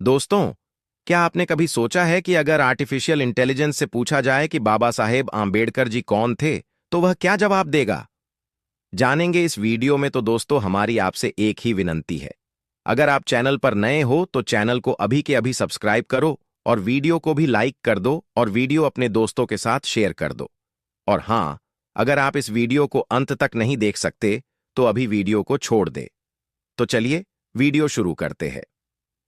दोस्तों, क्या आपने कभी सोचा है कि अगर आर्टिफिशियल इंटेलिजेंस से पूछा जाए कि बाबा साहेब आम्बेडकर जी कौन थे, तो वह क्या जवाब देगा? जानेंगे इस वीडियो में। तो दोस्तों, हमारी आपसे एक ही विनंती है। अगर आप चैनल पर नए हो तो चैनल को अभी के अभी सब्सक्राइब करो और वीडियो को भी लाइक कर दो और वीडियो अपने दोस्तों के साथ शेयर कर दो। और हाँ, अगर आप इस वीडियो को अंत तक नहीं देख सकते, तो अभी वीडियो को छोड़ दे। तो चलिए वीडियो शुरू करते हैं।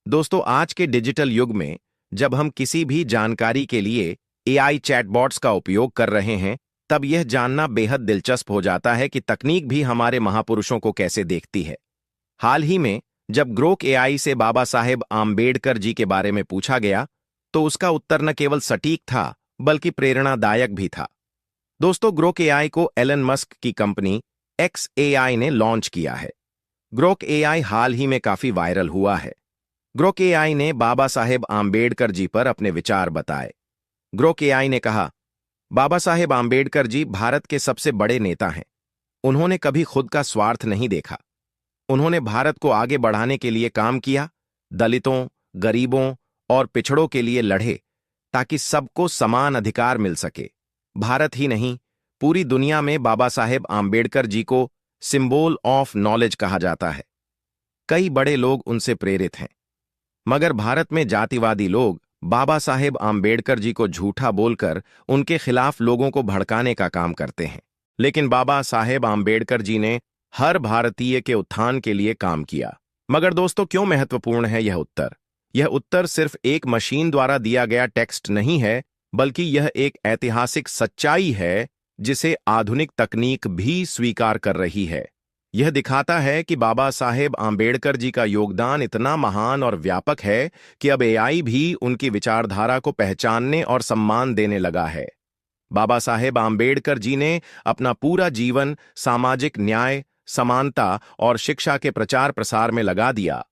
दोस्तों, आज के डिजिटल युग में जब हम किसी भी जानकारी के लिए एआई चैटबॉट्स का उपयोग कर रहे हैं, तब यह जानना बेहद दिलचस्प हो जाता है कि तकनीक भी हमारे महापुरुषों को कैसे देखती है। हाल ही में जब ग्रोक एआई से बाबा साहेब आम्बेडकर जी के बारे में पूछा गया, तो उसका उत्तर न केवल सटीक था, बल्कि प्रेरणादायक भी था। दोस्तों, ग्रोक एआई को एलन मस्क की कंपनी एक्स एआई ने लॉन्च किया है। ग्रोक एआई हाल ही में काफी वायरल हुआ है। ग्रोक एआई ने बाबा साहेब आम्बेडकर जी पर अपने विचार बताए। ग्रोक एआई ने कहा, बाबा साहेब आम्बेडकर जी भारत के सबसे बड़े नेता हैं। उन्होंने कभी खुद का स्वार्थ नहीं देखा। उन्होंने भारत को आगे बढ़ाने के लिए काम किया, दलितों, गरीबों और पिछड़ों के लिए लड़े, ताकि सबको समान अधिकार मिल सके। भारत ही नहीं, पूरी दुनिया में बाबा साहेब आम्बेडकर जी को सिंबल ऑफ नॉलेज कहा जाता है। कई बड़े लोग उनसे प्रेरित हैं, मगर भारत में जातिवादी लोग बाबा साहेब आम्बेडकर जी को झूठा बोलकर उनके खिलाफ लोगों को भड़काने का काम करते हैं। लेकिन बाबा साहेब आम्बेडकर जी ने हर भारतीय के उत्थान के लिए काम किया। मगर दोस्तों, क्यों महत्वपूर्ण है यह उत्तर? यह उत्तर सिर्फ एक मशीन द्वारा दिया गया टेक्स्ट नहीं है, बल्कि यह एक ऐतिहासिक सच्चाई है जिसे आधुनिक तकनीक भी स्वीकार कर रही है। यह दिखाता है कि बाबा साहेब आम्बेडकर जी का योगदान इतना महान और व्यापक है कि अब एआई भी उनकी विचारधारा को पहचानने और सम्मान देने लगा है। बाबा साहेब आम्बेडकर जी ने अपना पूरा जीवन सामाजिक न्याय, समानता और शिक्षा के प्रचार प्रसार में लगा दिया।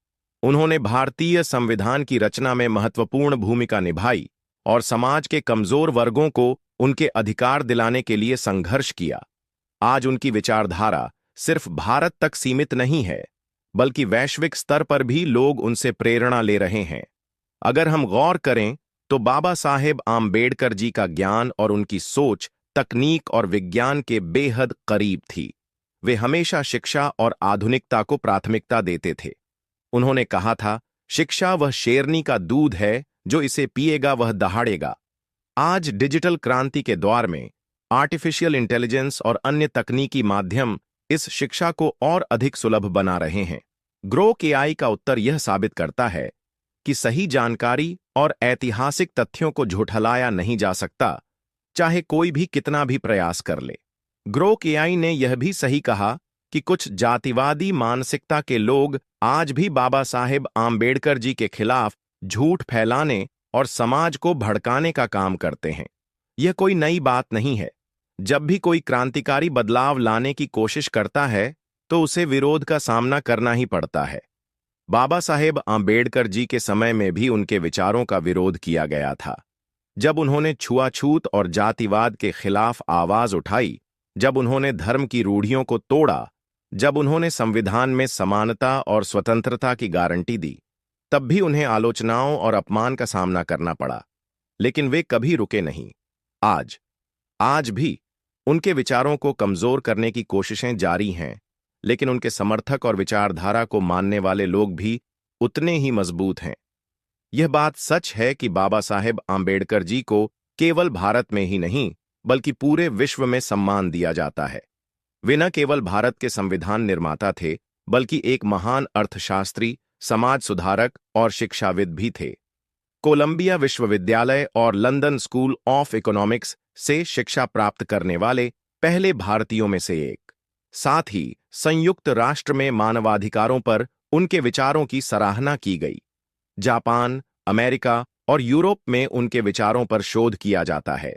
उन्होंने भारतीय संविधान की रचना में महत्वपूर्ण भूमिका निभाई और समाज के कमजोर वर्गों को उनके अधिकार दिलाने के लिए संघर्ष किया। आज उनकी विचारधारा सिर्फ भारत तक सीमित नहीं है, बल्कि वैश्विक स्तर पर भी लोग उनसे प्रेरणा ले रहे हैं। अगर हम गौर करें तो बाबा साहेब आम्बेडकर जी का ज्ञान और उनकी सोच तकनीक और विज्ञान के बेहद करीब थी। वे हमेशा शिक्षा और आधुनिकता को प्राथमिकता देते थे। उन्होंने कहा था, शिक्षा वह शेरनी का दूध है, जो इसे पिएगा वह दहाड़ेगा। आज डिजिटल क्रांति के दौर में आर्टिफिशियल इंटेलिजेंस और अन्य तकनीकी माध्यम इस शिक्षा को और अधिक सुलभ बना रहे हैं। ग्रोक एआई का उत्तर यह साबित करता है कि सही जानकारी और ऐतिहासिक तथ्यों को झुठलाया नहीं जा सकता, चाहे कोई भी कितना भी प्रयास कर ले। ग्रोक एआई ने यह भी सही कहा कि कुछ जातिवादी मानसिकता के लोग आज भी बाबा साहेब आम्बेडकर जी के खिलाफ झूठ फैलाने और समाज को भड़काने का काम करते हैं। यह कोई नई बात नहीं है। जब भी कोई क्रांतिकारी बदलाव लाने की कोशिश करता है, तो उसे विरोध का सामना करना ही पड़ता है। बाबा साहेब आम्बेडकर जी के समय में भी उनके विचारों का विरोध किया गया था। जब उन्होंने छुआछूत और जातिवाद के खिलाफ आवाज उठाई, जब उन्होंने धर्म की रूढ़ियों को तोड़ा, जब उन्होंने संविधान में समानता और स्वतंत्रता की गारंटी दी, तब भी उन्हें आलोचनाओं और अपमान का सामना करना पड़ा। लेकिन वे कभी रुके नहीं। आज भी उनके विचारों को कमजोर करने की कोशिशें जारी हैं, लेकिन उनके समर्थक और विचारधारा को मानने वाले लोग भी उतने ही मजबूत हैं। यह बात सच है कि बाबा साहेब आम्बेडकर जी को केवल भारत में ही नहीं, बल्कि पूरे विश्व में सम्मान दिया जाता है। वे न केवल भारत के संविधान निर्माता थे, बल्कि एक महान अर्थशास्त्री, समाज सुधारक और शिक्षाविद भी थे। कोलंबिया विश्वविद्यालय और लंदन स्कूल ऑफ इकोनॉमिक्स से शिक्षा प्राप्त करने वाले पहले भारतीयों में से एक। साथ ही संयुक्त राष्ट्र में मानवाधिकारों पर उनके विचारों की सराहना की गई। जापान, अमेरिका और यूरोप में उनके विचारों पर शोध किया जाता है।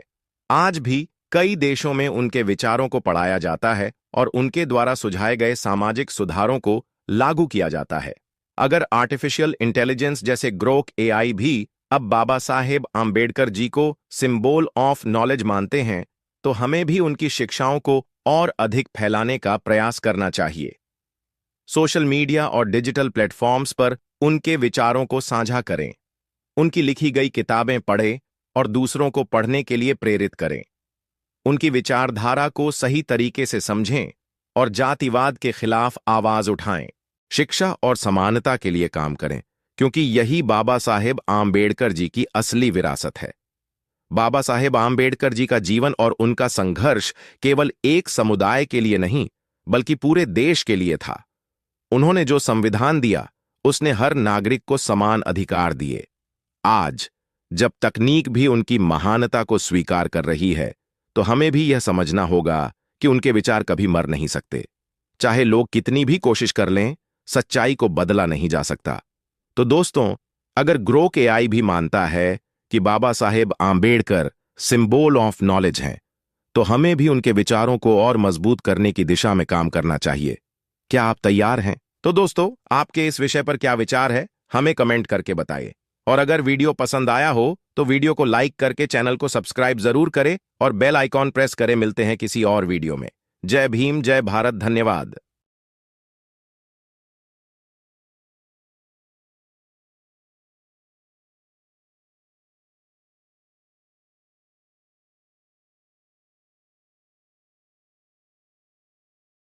आज भी कई देशों में उनके विचारों को पढ़ाया जाता है और उनके द्वारा सुझाए गए सामाजिक सुधारों को लागू किया जाता है। अगर आर्टिफिशियल इंटेलिजेंस जैसे ग्रोक एआई भी अब बाबा साहेब आम्बेडकर जी को सिंबल ऑफ नॉलेज मानते हैं, तो हमें भी उनकी शिक्षाओं को और अधिक फैलाने का प्रयास करना चाहिए। सोशल मीडिया और डिजिटल प्लेटफॉर्म्स पर उनके विचारों को साझा करें, उनकी लिखी गई किताबें पढ़ें और दूसरों को पढ़ने के लिए प्रेरित करें। उनकी विचारधारा को सही तरीके से समझें और जातिवाद के खिलाफ आवाज उठाएं। शिक्षा और समानता के लिए काम करें, क्योंकि यही बाबा साहेब आम्बेडकर जी की असली विरासत है। बाबा साहेब आम्बेडकर जी का जीवन और उनका संघर्ष केवल एक समुदाय के लिए नहीं, बल्कि पूरे देश के लिए था। उन्होंने जो संविधान दिया, उसने हर नागरिक को समान अधिकार दिए। आज जब तकनीक भी उनकी महानता को स्वीकार कर रही है, तो हमें भी यह समझना होगा कि उनके विचार कभी मर नहीं सकते। चाहे लोग कितनी भी कोशिश कर लें, सच्चाई को बदला नहीं जा सकता। तो दोस्तों, अगर ग्रोक एआई भी मानता है कि Baba Saheb Ambedkar symbol of knowledge हैं, तो हमें भी उनके विचारों को और मजबूत करने की दिशा में काम करना चाहिए। क्या आप तैयार हैं? तो दोस्तों, आपके इस विषय पर क्या विचार है, हमें कमेंट करके बताइए। और अगर वीडियो पसंद आया हो तो वीडियो को लाइक करके चैनल को सब्सक्राइब जरूर करें और बेल आइकॉन प्रेस करें। मिलते हैं किसी और वीडियो में। जय भीम, जय भारत, धन्यवाद।